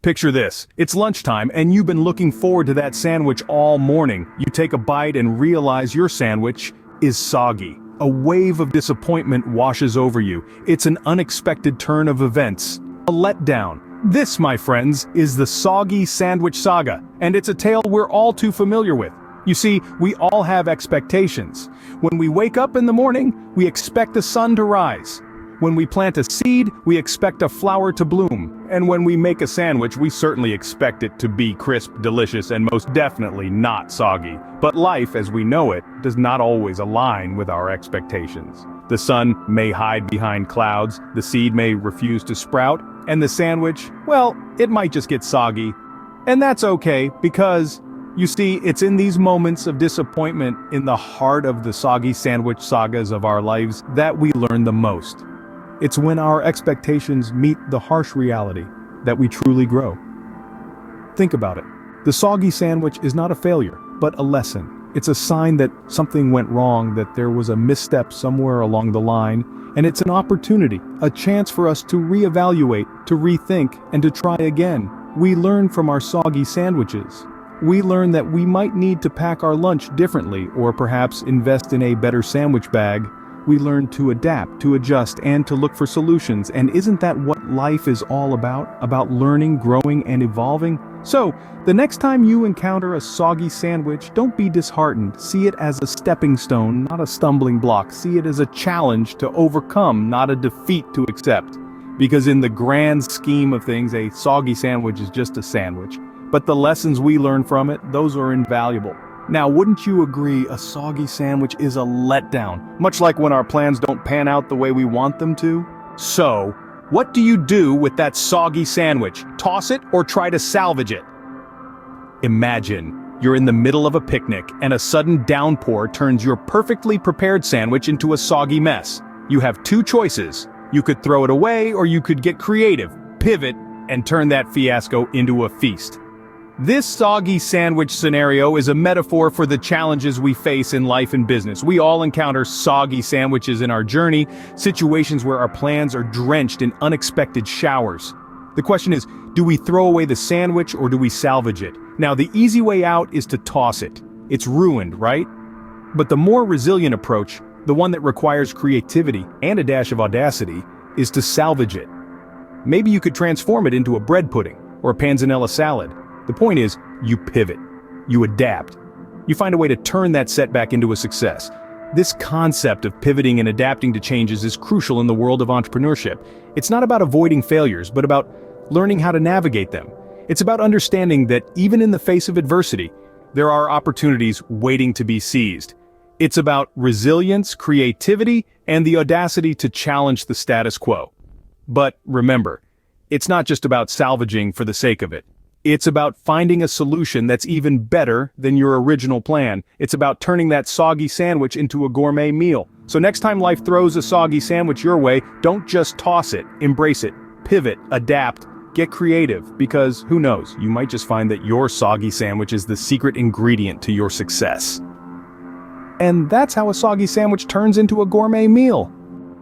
Picture this. It's lunchtime and you've been looking forward to that sandwich all morning. You take a bite and realize your sandwich is soggy. A wave of disappointment washes over you. It's an unexpected turn of events. A letdown. This, my friends, is the Soggy Sandwich Saga, and it's a tale we're all too familiar with. You see, we all have expectations. When we wake up in the morning, we expect the sun to rise. When we plant a seed, we expect a flower to bloom. And when we make a sandwich, we certainly expect it to be crisp, delicious, and most definitely not soggy. But life, as we know it, does not always align with our expectations. The sun may hide behind clouds, the seed may refuse to sprout, and the sandwich, well, it might just get soggy. And that's okay, because, you see, it's in these moments of disappointment, in the heart of the soggy sandwich sagas of our lives, that we learn the most. It's when our expectations meet the harsh reality that we truly grow. Think about it. The soggy sandwich is not a failure, but a lesson. It's a sign that something went wrong, that there was a misstep somewhere along the line, and it's an opportunity, a chance for us to reevaluate, to rethink, and to try again. We learn from our soggy sandwiches. We learn that we might need to pack our lunch differently, or perhaps invest in a better sandwich bag. We learn to adapt, to adjust, and to look for solutions. And isn't that what life is all about? About learning, growing, and evolving? So, the next time you encounter a soggy sandwich, don't be disheartened. See it as a stepping stone, not a stumbling block. See it as a challenge to overcome, not a defeat to accept. Because in the grand scheme of things, a soggy sandwich is just a sandwich. But the lessons we learn from it, those are invaluable. Now, wouldn't you agree a soggy sandwich is a letdown, much like when our plans don't pan out the way we want them to? So, what do you do with that soggy sandwich? Toss it or try to salvage it? Imagine you're in the middle of a picnic and a sudden downpour turns your perfectly prepared sandwich into a soggy mess. You have two choices. You could throw it away or you could get creative, pivot, and turn that fiasco into a feast. This soggy sandwich scenario is a metaphor for the challenges we face in life and business. We all encounter soggy sandwiches in our journey, situations where our plans are drenched in unexpected showers. The question is, do we throw away the sandwich or do we salvage it? Now, the easy way out is to toss it. It's ruined, right? But the more resilient approach, the one that requires creativity and a dash of audacity, is to salvage it. Maybe you could transform it into a bread pudding or a panzanella salad. The point is, you pivot, you adapt, you find a way to turn that setback into a success. This concept of pivoting and adapting to changes is crucial in the world of entrepreneurship. It's not about avoiding failures, but about learning how to navigate them. It's about understanding that even in the face of adversity, there are opportunities waiting to be seized. It's about resilience, creativity, and the audacity to challenge the status quo. But remember, it's not just about salvaging for the sake of it. It's about finding a solution that's even better than your original plan. It's about turning that soggy sandwich into a gourmet meal. So next time life throws a soggy sandwich your way, don't just toss it, embrace it, pivot, adapt, get creative, because who knows, you might just find that your soggy sandwich is the secret ingredient to your success. And that's how a soggy sandwich turns into a gourmet meal.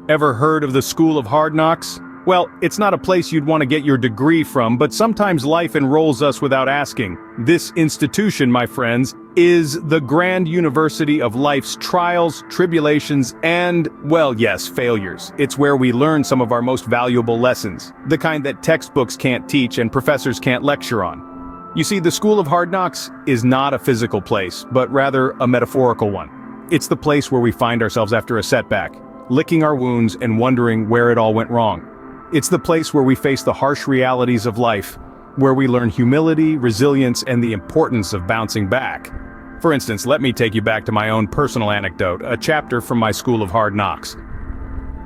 Ever heard of the School of Hard Knocks? Well, it's not a place you'd want to get your degree from, but sometimes life enrolls us without asking. This institution, my friends, is the grand university of life's trials, tribulations, and, well, yes, failures. It's where we learn some of our most valuable lessons, the kind that textbooks can't teach and professors can't lecture on. You see, the School of Hard Knocks is not a physical place, but rather a metaphorical one. It's the place where we find ourselves after a setback, licking our wounds and wondering where it all went wrong. It's the place where we face the harsh realities of life, where we learn humility, resilience, and the importance of bouncing back. For instance, let me take you back to my own personal anecdote, a chapter from my School of Hard Knocks.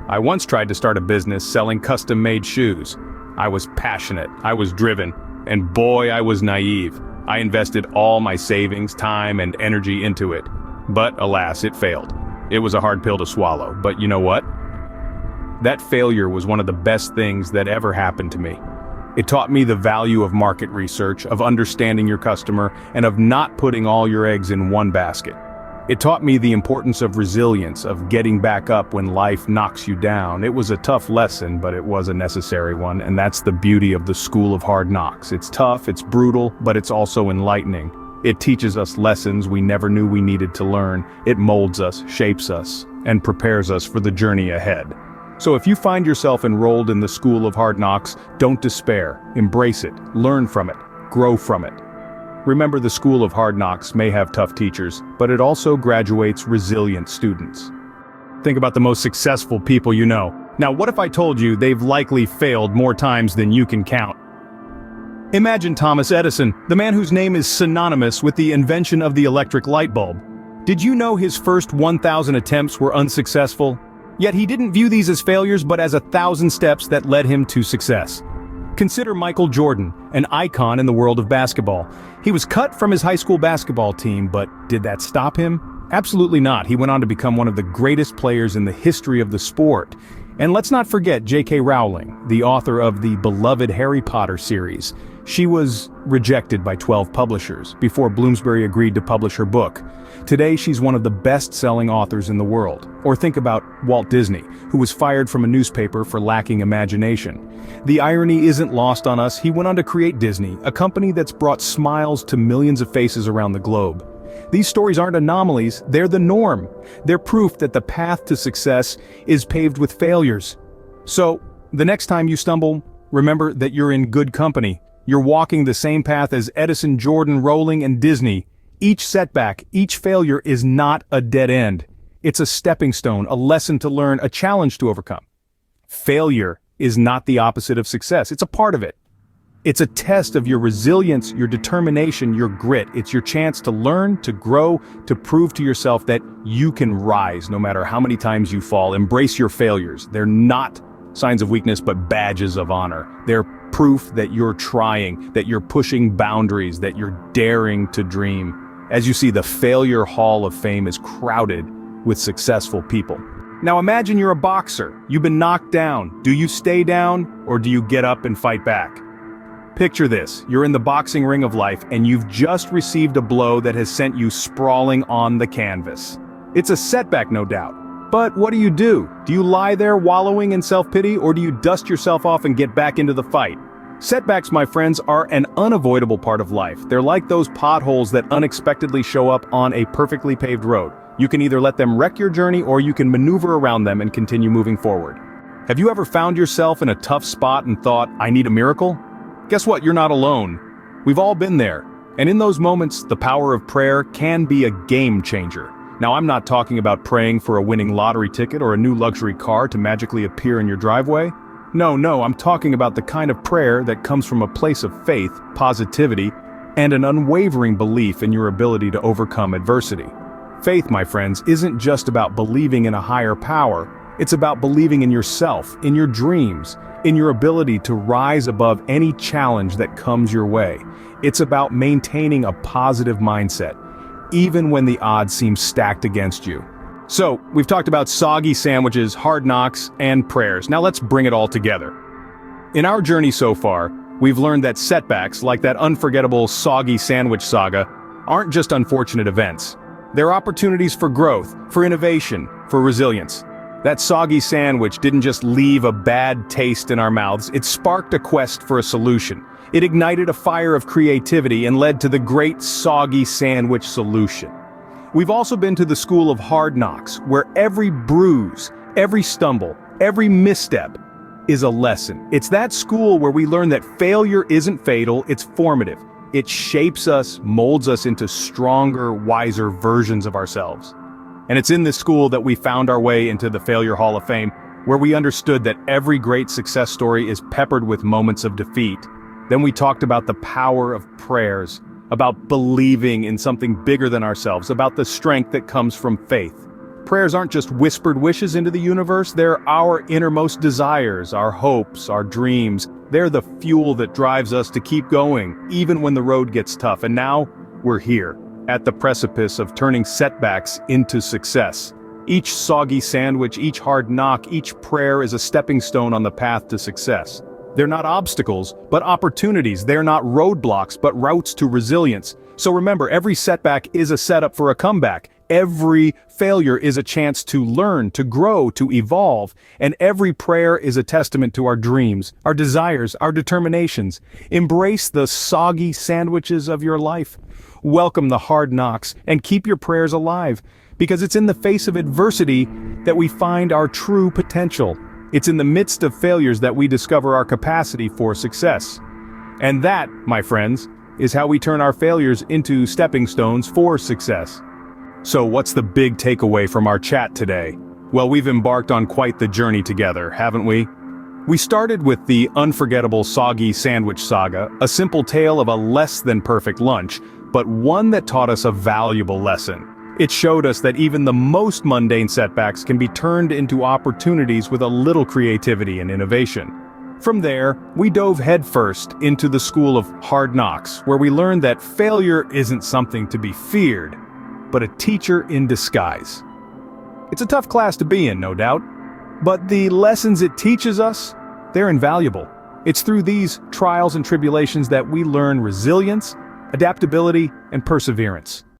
I once tried to start a business selling custom-made shoes. I was passionate, I was driven, and boy, I was naive. I invested all my savings, time, and energy into it. But alas, it failed. It was a hard pill to swallow, but you know what? That failure was one of the best things that ever happened to me. It taught me the value of market research, of understanding your customer, and of not putting all your eggs in one basket. It taught me the importance of resilience, of getting back up when life knocks you down. It was a tough lesson, but it was a necessary one, and that's the beauty of the school of hard knocks. It's tough, it's brutal, but it's also enlightening. It teaches us lessons we never knew we needed to learn. It molds us, shapes us, and prepares us for the journey ahead. So if you find yourself enrolled in the school of hard knocks, don't despair. Embrace it, learn from it, grow from it. Remember, the school of hard knocks may have tough teachers, but it also graduates resilient students. Think about the most successful people you know. Now, what if I told you they've likely failed more times than you can count? Imagine Thomas Edison, the man whose name is synonymous with the invention of the electric light bulb. Did you know his first 1,000 attempts were unsuccessful? Yet he didn't view these as failures but as 1,000 steps that led him to success. Consider Michael Jordan, an icon in the world of basketball. He was cut from his high school basketball team, but did that stop him? Absolutely not. He went on to become one of the greatest players in the history of the sport. And let's not forget J.K. Rowling, the author of the beloved Harry Potter series. She was rejected by 12 publishers before Bloomsbury agreed to publish her book. Today she's one of the best-selling authors in the world. Or think about Walt Disney, who was fired from a newspaper for lacking imagination. The irony isn't lost on us. He went on to create Disney, a company that's brought smiles to millions of faces around the globe. These stories aren't anomalies, they're the norm. They're proof that the path to success is paved with failures. So, the next time you stumble, remember that you're in good company. You're walking the same path as Edison, Jordan, Rowling, and Disney. Each setback, each failure is not a dead end. It's a stepping stone, a lesson to learn, a challenge to overcome. Failure is not the opposite of success, it's a part of it. It's a test of your resilience, your determination, your grit. It's your chance to learn, to grow, to prove to yourself that you can rise no matter how many times you fall. Embrace your failures. They're not signs of weakness, but badges of honor. They're proof that you're trying, that you're pushing boundaries, that you're daring to dream. As you see, the Failure Hall of Fame is crowded with successful people. Now imagine you're a boxer. You've been knocked down. Do you stay down, or do you get up and fight back? Picture this, you're in the boxing ring of life and you've just received a blow that has sent you sprawling on the canvas. It's a setback, no doubt. But what do? Do you lie there wallowing in self-pity, or do you dust yourself off and get back into the fight? Setbacks, my friends, are an unavoidable part of life. They're like those potholes that unexpectedly show up on a perfectly paved road. You can either let them wreck your journey, or you can maneuver around them and continue moving forward. Have you ever found yourself in a tough spot and thought, I need a miracle? Guess what? You're not alone. We've all been there. And in those moments, the power of prayer can be a game changer. Now, I'm not talking about praying for a winning lottery ticket or a new luxury car to magically appear in your driveway. No, I'm talking about the kind of prayer that comes from a place of faith, positivity, and an unwavering belief in your ability to overcome adversity. Faith, my friends, isn't just about believing in a higher power. It's about believing in yourself, in your dreams, in your ability to rise above any challenge that comes your way. It's about maintaining a positive mindset, even when the odds seem stacked against you. So, we've talked about soggy sandwiches, hard knocks, and prayers. Now let's bring it all together. In our journey so far, we've learned that setbacks, like that unforgettable soggy sandwich saga, aren't just unfortunate events. They're opportunities for growth, for innovation, for resilience. That soggy sandwich didn't just leave a bad taste in our mouths, it sparked a quest for a solution. It ignited a fire of creativity and led to the great soggy sandwich solution. We've also been to the school of hard knocks, where every bruise, every stumble, every misstep is a lesson. It's that school where we learn that failure isn't fatal, it's formative. It shapes us, molds us into stronger, wiser versions of ourselves. And it's in this school that we found our way into the Failure Hall of Fame, where we understood that every great success story is peppered with moments of defeat. Then we talked about the power of prayers, about believing in something bigger than ourselves, about the strength that comes from faith. Prayers aren't just whispered wishes into the universe, they're our innermost desires, our hopes, our dreams. They're the fuel that drives us to keep going, even when the road gets tough. And now, we're here, at the precipice of turning setbacks into success. Each soggy sandwich, each hard knock, each prayer is a stepping stone on the path to success. They're not obstacles, but opportunities. They're not roadblocks, but routes to resilience. So remember, every setback is a setup for a comeback. Every failure is a chance to learn, to grow, to evolve, and every prayer is a testament to our dreams, our desires, our determinations. Embrace the soggy sandwiches of your life. Welcome the hard knocks, and keep your prayers alive, because it's in the face of adversity that we find our true potential. It's in the midst of failures that we discover our capacity for success. And that, my friends, is how we turn our failures into stepping stones for success. So what's the big takeaway from our chat today? Well, we've embarked on quite the journey together, haven't we? We started with the unforgettable Soggy sandwich saga, a simple tale of a less than perfect lunch, but one that taught us a valuable lesson. It showed us that even the most mundane setbacks can be turned into opportunities with a little creativity and innovation. From there, we dove headfirst into the school of hard knocks, where we learned that failure isn't something to be feared, but a teacher in disguise. It's a tough class to be in, no doubt, but the lessons it teaches us, they're invaluable. It's through these trials and tribulations that we learn resilience, adaptability, and perseverance.